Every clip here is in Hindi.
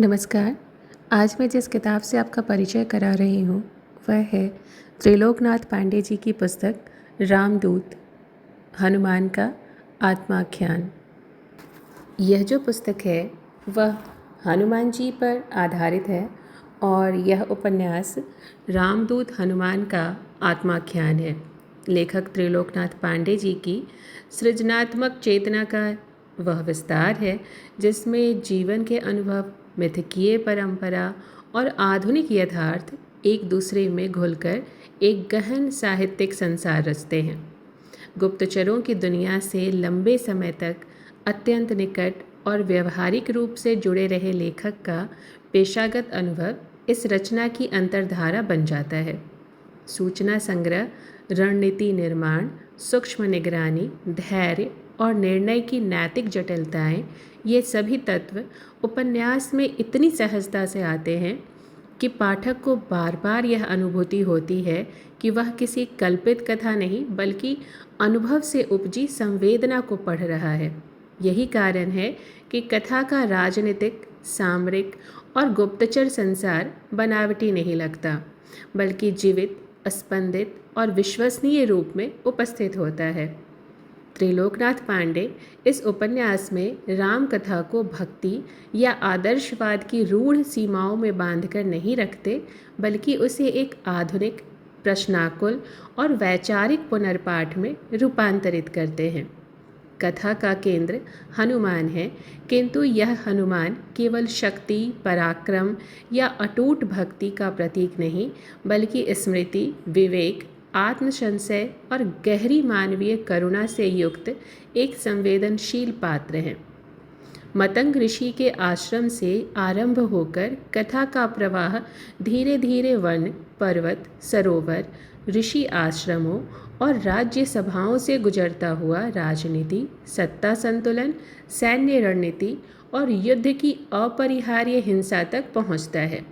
नमस्कार। आज मैं जिस किताब से आपका परिचय करा रही हूँ वह है त्रिलोकनाथ पांडे जी की पुस्तक रामदूत हनुमान का आत्माख्यान। यह जो पुस्तक है वह हनुमान जी पर आधारित है और यह उपन्यास रामदूत हनुमान का आत्माख्यान है। लेखक त्रिलोकनाथ पांडे जी की सृजनात्मक चेतना का वह विस्तार है जिसमें जीवन के अनुभव, मिथकीय परंपरा और आधुनिक यथार्थ एक दूसरे में घुलकर एक गहन साहित्यिक संसार रचते हैं। गुप्तचरों की दुनिया से लंबे समय तक अत्यंत निकट और व्यवहारिक रूप से जुड़े रहे लेखक का पेशागत अनुभव इस रचना की अंतर्धारा बन जाता है। सूचना संग्रह, रणनीति निर्माण, सूक्ष्म निगरानी, धैर्य और निर्णय की नैतिक जटिलताएं, ये सभी तत्व उपन्यास में इतनी सहजता से आते हैं कि पाठक को बार बार यह अनुभूति होती है कि वह किसी कल्पित कथा नहीं बल्कि अनुभव से उपजी संवेदना को पढ़ रहा है। यही कारण है कि कथा का राजनीतिक, सामरिक और गुप्तचर संसार बनावटी नहीं लगता, बल्कि जीवित, स्पंदित और विश्वसनीय रूप में उपस्थित होता है। त्रिलोकनाथ पांडे इस उपन्यास में राम कथा को भक्ति या आदर्शवाद की रूढ़ सीमाओं में बांधकर नहीं रखते, बल्कि उसे एक आधुनिक, प्रश्नाकुल और वैचारिक पुनर्पाठ में रूपांतरित करते हैं। कथा का केंद्र हनुमान है, किंतु यह हनुमान केवल शक्ति, पराक्रम या अटूट भक्ति का प्रतीक नहीं, बल्कि स्मृति, विवेक, आत्मसंशय और गहरी मानवीय करुणा से युक्त एक संवेदनशील पात्र हैं। मतंग ऋषि के आश्रम से आरंभ होकर कथा का प्रवाह धीरे धीरे वन, पर्वत, सरोवर, ऋषि आश्रमों और राज्य सभाओं से गुजरता हुआ राजनीति, सत्ता संतुलन, सैन्य रणनीति और युद्ध की अपरिहार्य हिंसा तक पहुंचता है।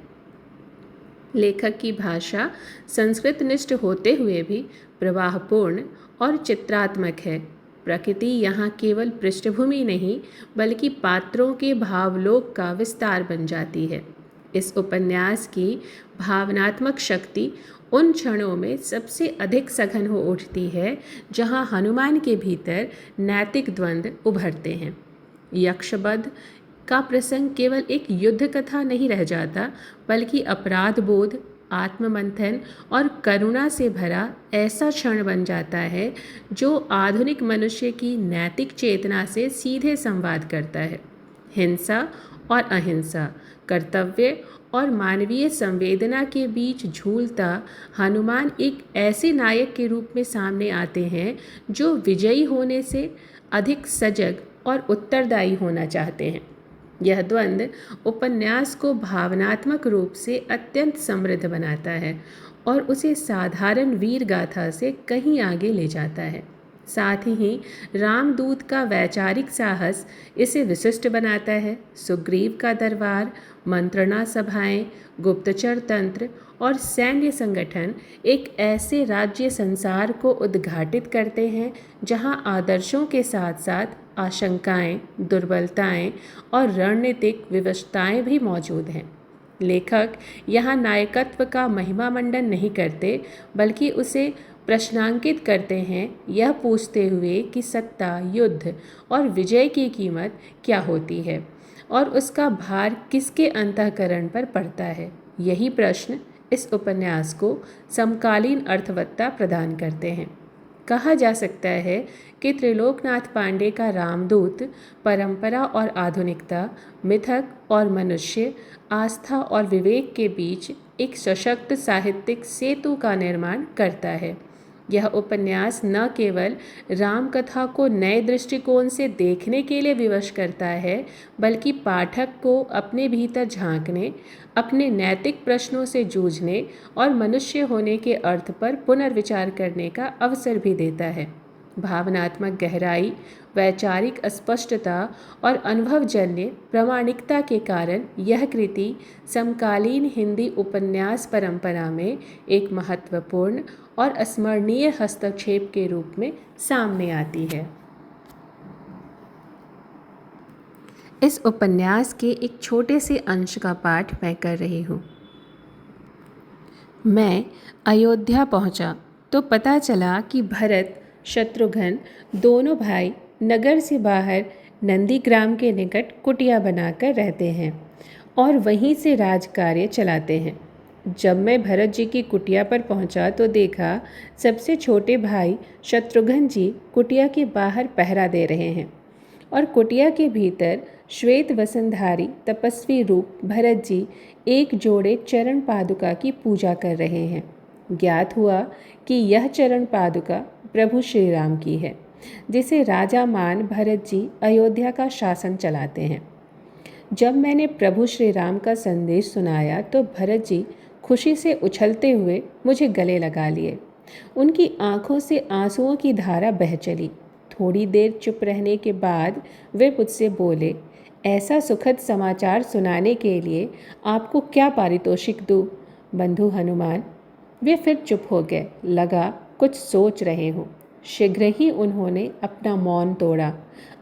लेखक की भाषा संस्कृतनिष्ठ होते हुए भी प्रवाहपूर्ण और चित्रात्मक है। प्रकृति यहाँ केवल पृष्ठभूमि नहीं, बल्कि पात्रों के भावलोक का विस्तार बन जाती है। इस उपन्यास की भावनात्मक शक्ति उन क्षणों में सबसे अधिक सघन हो उठती है जहाँ हनुमान के भीतर नैतिक द्वंद्व उभरते हैं। यक्षवध का प्रसंग केवल एक युद्ध कथा नहीं रह जाता, बल्कि अपराध बोध, आत्ममंथन और करुणा से भरा ऐसा क्षण बन जाता है जो आधुनिक मनुष्य की नैतिक चेतना से सीधे संवाद करता है। हिंसा और अहिंसा, कर्तव्य और मानवीय संवेदना के बीच झूलता हनुमान एक ऐसे नायक के रूप में सामने आते हैं जो विजयी होने से अधिक सजग और उत्तरदायी होना चाहते हैं। यह द्वंद्व उपन्यास को भावनात्मक रूप से अत्यंत समृद्ध बनाता है और उसे साधारण वीर गाथा से कहीं आगे ले जाता है। साथ ही रामदूत का वैचारिक साहस इसे विशिष्ट बनाता है। सुग्रीव का दरबार, मंत्रणा सभाएं, गुप्तचर तंत्र और सैन्य संगठन एक ऐसे राज्य संसार को उद्घाटित करते हैं जहां आदर्शों के साथ साथ आशंकाएं, दुर्बलताएं और रणनीतिक विवशताएं भी मौजूद हैं। लेखक यहाँ नायकत्व का महिमा मंडन नहीं करते, बल्कि उसे प्रश्नांकित करते हैं, यह पूछते हुए कि सत्ता, युद्ध और विजय की कीमत क्या होती है और उसका भार किसके अंतःकरण पर पड़ता है। यही प्रश्न इस उपन्यास को समकालीन अर्थवत्ता प्रदान करते हैं। कहा जा सकता है कि त्रिलोकनाथ पांडे का रामदूत परंपरा और आधुनिकता, मिथक और मनुष्य, आस्था और विवेक के बीच एक सशक्त साहित्यिक सेतु का निर्माण करता है। यह उपन्यास न केवल राम कथा को नए दृष्टिकोण से देखने के लिए विवश करता है, बल्कि पाठक को अपने भीतर झांकने, अपने नैतिक प्रश्नों से जूझने और मनुष्य होने के अर्थ पर पुनर्विचार करने का अवसर भी देता है। भावनात्मक गहराई, वैचारिक स्पष्टता और अनुभवजन्य प्रामाणिकता के कारण यह कृति समकालीन हिंदी उपन्यास परंपरा में एक महत्वपूर्ण और अस्मरणीय हस्तक्षेप के रूप में सामने आती है। इस उपन्यास के एक छोटे से अंश का पाठ मैं कर रही हूँ। मैं अयोध्या पहुँचा तो पता चला कि भरत शत्रुघ्न दोनों भाई नगर से बाहर नंदीग्राम के निकट कुटिया बनाकर रहते हैं और वहीं से राजकार्य चलाते हैं। जब मैं भरत जी की कुटिया पर पहुंचा तो देखा सबसे छोटे भाई शत्रुघ्न जी कुटिया के बाहर पहरा दे रहे हैं और कुटिया के भीतर श्वेत वसनधारी तपस्वी रूप भरत जी एक जोड़े चरण पादुका की पूजा कर रहे हैं। ज्ञात हुआ कि यह चरण पादुका प्रभु श्री राम की है, जिसे राजा मान भरत जी अयोध्या का शासन चलाते हैं। जब मैंने प्रभु श्री राम का संदेश सुनाया तो भरत जी खुशी से उछलते हुए मुझे गले लगा लिए। उनकी आंखों से आंसुओं की धारा बह चली। थोड़ी देर चुप रहने के बाद वे मुझसे बोले, ऐसा सुखद समाचार सुनाने के लिए आपको क्या पारितोषिक दूँ बंधु हनुमान। वे फिर चुप हो गए, लगा कुछ सोच रहे हों। शीघ्र ही उन्होंने अपना मौन तोड़ा।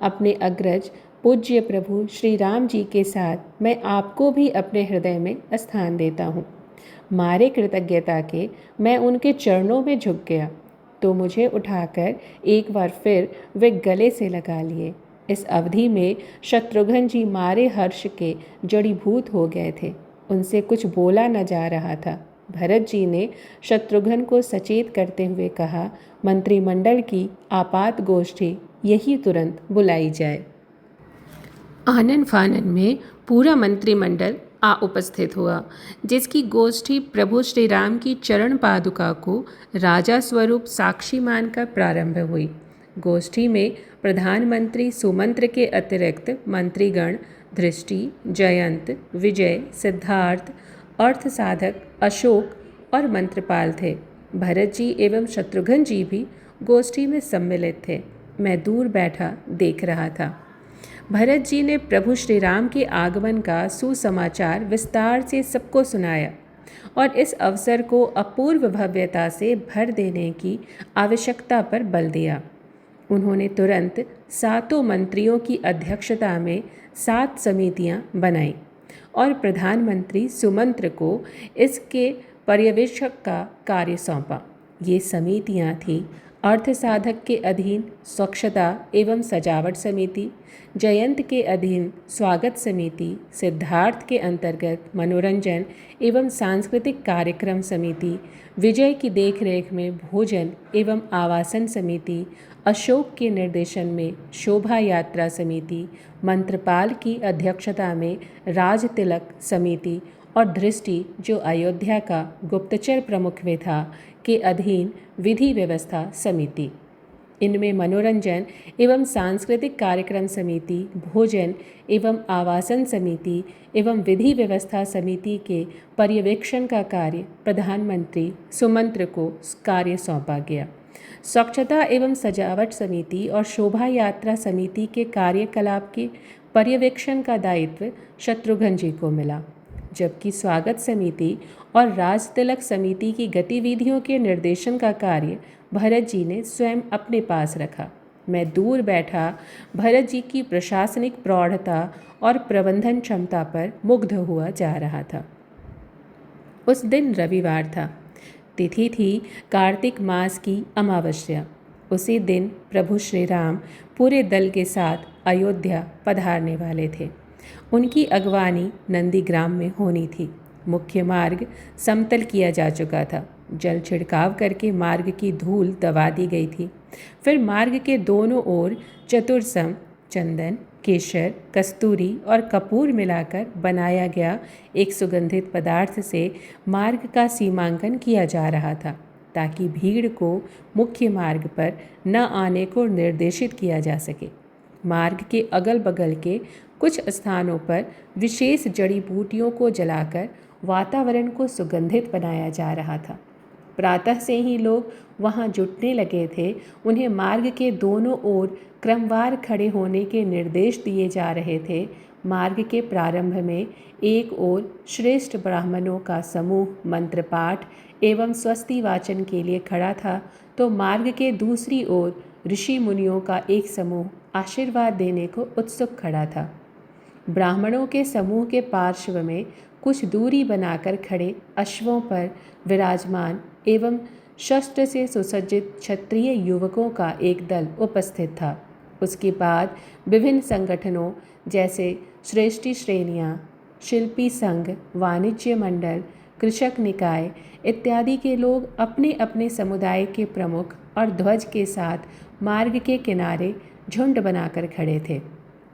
अपने अग्रज पूज्य प्रभु श्री राम जी के साथ मैं आपको भी अपने हृदय में स्थान देता हूँ। मारे कृतज्ञता के मैं उनके चरणों में झुक गया तो मुझे उठाकर एक बार फिर वे गले से लगा लिए। इस अवधि में शत्रुघ्न जी मारे हर्ष के जड़ीभूत हो गए थे। उनसे कुछ बोला न जा रहा था। भरत जी ने शत्रुघ्न को सचेत करते हुए कहा, मंत्रिमंडल की आपात गोष्ठी यही तुरंत बुलाई जाए। आनन फानन में पूरा मंत्रिमंडल आ उपस्थित हुआ, जिसकी गोष्ठी प्रभु श्री राम की चरण पादुका को राजा स्वरूप साक्षी मानकर प्रारंभ हुई। गोष्ठी में प्रधानमंत्री सुमंत्र के अतिरिक्त मंत्रीगण दृष्टि, जयंत, विजय, सिद्धार्थ, अर्थसाधक, अशोक और मंत्रपाल थे। भरत जी एवं शत्रुघ्न जी भी गोष्ठी में सम्मिलित थे। मैं दूर बैठा देख रहा था। भरत जी ने प्रभु श्री राम के आगमन का सुसमाचार विस्तार से सबको सुनाया और इस अवसर को अपूर्व भव्यता से भर देने की आवश्यकता पर बल दिया। उन्होंने तुरंत 7 मंत्रियों की अध्यक्षता में 7 समितियां बनाईं और प्रधानमंत्री सुमंत्र को इसके पर्यवेक्षक का कार्य सौंपा। ये समितियां थीं अर्थसाधक के अधीन स्वच्छता एवं सजावट समिति, जयंत के अधीन स्वागत समिति, सिद्धार्थ के अंतर्गत मनोरंजन एवं सांस्कृतिक कार्यक्रम समिति, विजय की देखरेख में भोजन एवं आवासन समिति, अशोक के निर्देशन में शोभा यात्रा समिति, मंत्रपाल की अध्यक्षता में राज तिलक समिति और दृष्टि, जो अयोध्या का गुप्तचर प्रमुख में था, के अधीन विधि व्यवस्था समिति। इनमें मनोरंजन एवं सांस्कृतिक कार्यक्रम समिति, भोजन एवं आवासन समिति एवं विधि व्यवस्था समिति के पर्यवेक्षण का कार्य प्रधानमंत्री सुमंत्र को कार्य सौंपा गया। स्वच्छता एवं सजावट समिति और शोभा यात्रा समिति के कार्यकलाप के पर्यवेक्षण का दायित्व शत्रुघ्न जी को मिला, जबकि स्वागत समिति और राज तिलक समिति की गतिविधियों के निर्देशन का कार्य भरत जी ने स्वयं अपने पास रखा। मैं दूर बैठा भरत जी की प्रशासनिक प्रौढ़ता और प्रबंधन क्षमता पर मुग्ध हुआ जा रहा था। उस दिन रविवार था। तिथि थी कार्तिक मास की अमावस्या। उसी दिन प्रभु श्री राम पूरे दल के साथ अयोध्या पधारने वाले थे। उनकी अगवानी नंदीग्राम में होनी थी। मुख्य मार्ग समतल किया जा चुका था। जल छिड़काव करके मार्ग की धूल दबा दी गई थी। फिर मार्ग के दोनों ओर चतुरसम, चंदन, केशर, कस्तूरी और कपूर मिलाकर बनाया गया एक सुगंधित पदार्थ से मार्ग का सीमांकन किया जा रहा था, ताकि भीड़ को मुख्य मार्ग पर न आने को निर्देशित किया जा सके। मार्ग के अगल बगल के कुछ स्थानों पर विशेष जड़ी बूटियों को जलाकर वातावरण को सुगंधित बनाया जा रहा था। प्रातः से ही लोग वहां जुटने लगे थे। उन्हें मार्ग के दोनों ओर क्रमवार खड़े होने के निर्देश दिए जा रहे थे। मार्ग के प्रारंभ में एक ओर श्रेष्ठ ब्राह्मणों का समूह मंत्रपाठ एवं स्वस्ति वाचन के लिए खड़ा था, तो मार्ग के दूसरी ओर ऋषि मुनियों का एक समूह आशीर्वाद देने को उत्सुक खड़ा था। ब्राह्मणों के समूह के पार्श्व में कुछ दूरी बनाकर खड़े अश्वों पर विराजमान एवं शस्त्र से सुसज्जित क्षत्रिय युवकों का एक दल उपस्थित था। उसके बाद विभिन्न संगठनों जैसे श्रेष्ठी श्रेणियाँ, शिल्पी संघ, वाणिज्य मंडल, कृषक निकाय इत्यादि के लोग अपने अपने समुदाय के प्रमुख और ध्वज के साथ मार्ग के किनारे झुंड बनाकर खड़े थे।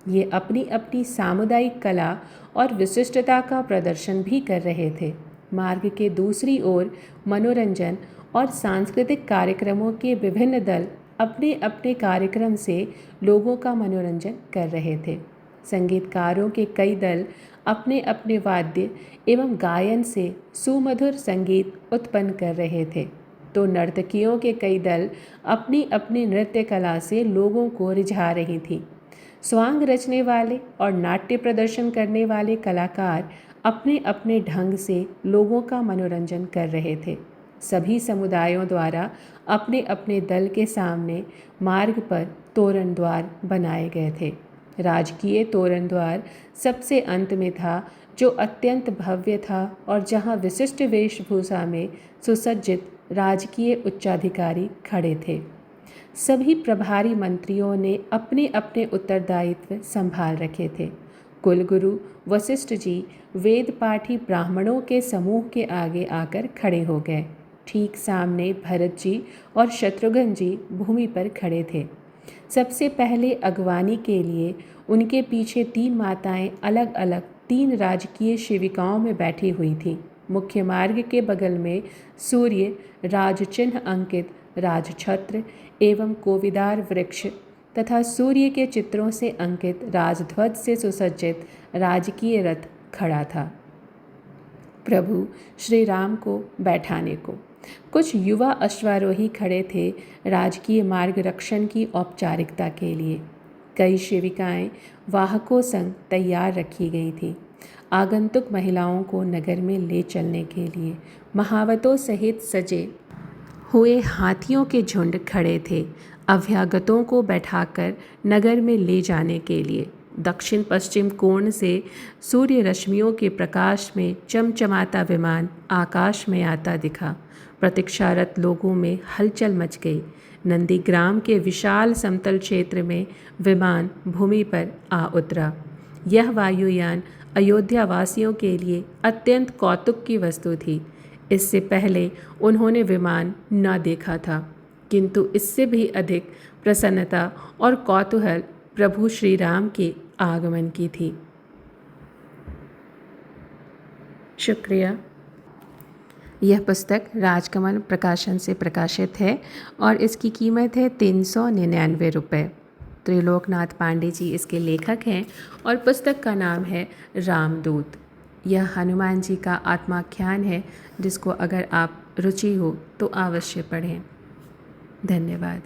ये अपनी अपनी सामुदायिक कला और विशिष्टता का प्रदर्शन भी कर रहे थे। मार्ग के दूसरी ओर मनोरंजन और सांस्कृतिक कार्यक्रमों के विभिन्न दल अपने अपने कार्यक्रम से लोगों का मनोरंजन कर रहे थे। संगीतकारों के कई दल अपने अपने वाद्य एवं गायन से सुमधुर संगीत उत्पन्न कर रहे थे, तो नर्तकियों के कई दल अपनी अपनी नृत्य कला से लोगों को रिझा रही थी। स्वांग रचने वाले और नाट्य प्रदर्शन करने वाले कलाकार अपने अपने ढंग से लोगों का मनोरंजन कर रहे थे। सभी समुदायों द्वारा अपने अपने दल के सामने मार्ग पर तोरण द्वार बनाए गए थे। राजकीय तोरण द्वार सबसे अंत में था, जो अत्यंत भव्य था और जहाँ विशिष्ट वेशभूषा में सुसज्जित राजकीय उच्चाधिकारी खड़े थे। सभी प्रभारी मंत्रियों ने अपने अपने उत्तरदायित्व संभाल रखे थे। कुलगुरु वशिष्ठ जी वेद पाठी ब्राह्मणों के समूह के आगे आकर खड़े हो गए। ठीक सामने भरत जी और शत्रुघ्न जी भूमि पर खड़े थे। सबसे पहले अगवानी के लिए उनके पीछे 3 माताएं अलग अलग 3 राजकीय सेविकाओं में बैठी हुई थीं। मुख्य मार्ग के बगल में सूर्य राजचिन्ह अंकित राजछत्र एवं कोविदार वृक्ष तथा सूर्य के चित्रों से अंकित राजध्वज से सुसज्जित राजकीय रथ खड़ा था, प्रभु श्री राम को बैठाने को। कुछ युवा अश्वारोही खड़े थे राजकीय मार्ग रक्षण की औपचारिकता के लिए। कई सेविकाएं वाहकों संग तैयार रखी गई थीं। आगंतुक महिलाओं को नगर में ले चलने के लिए महावतों सहित सजे हुए हाथियों के झुंड खड़े थे, अभ्यागतों को बैठाकर नगर में ले जाने के लिए। दक्षिण पश्चिम कोण से सूर्य रश्मियों के प्रकाश में चमचमाता विमान आकाश में आता दिखा। प्रतीक्षारत लोगों में हलचल मच गई। नंदीग्राम के विशाल समतल क्षेत्र में विमान भूमि पर आ उतरा। यह वायुयान अयोध्या वासियों के लिए अत्यंत कौतुक की वस्तु थी। इससे पहले उन्होंने विमान न देखा था, किंतु इससे भी अधिक प्रसन्नता और कौतूहल प्रभु श्री राम के आगमन की थी। शुक्रिया। यह पुस्तक राजकमल प्रकाशन से प्रकाशित है और इसकी कीमत है 399 रुपये। त्रिलोकनाथ पांडे जी इसके लेखक हैं और पुस्तक का नाम है रामदूत। यह हनुमान जी का आत्माख्यान है, जिसको अगर आप रुचि हो तो अवश्य पढ़ें। धन्यवाद।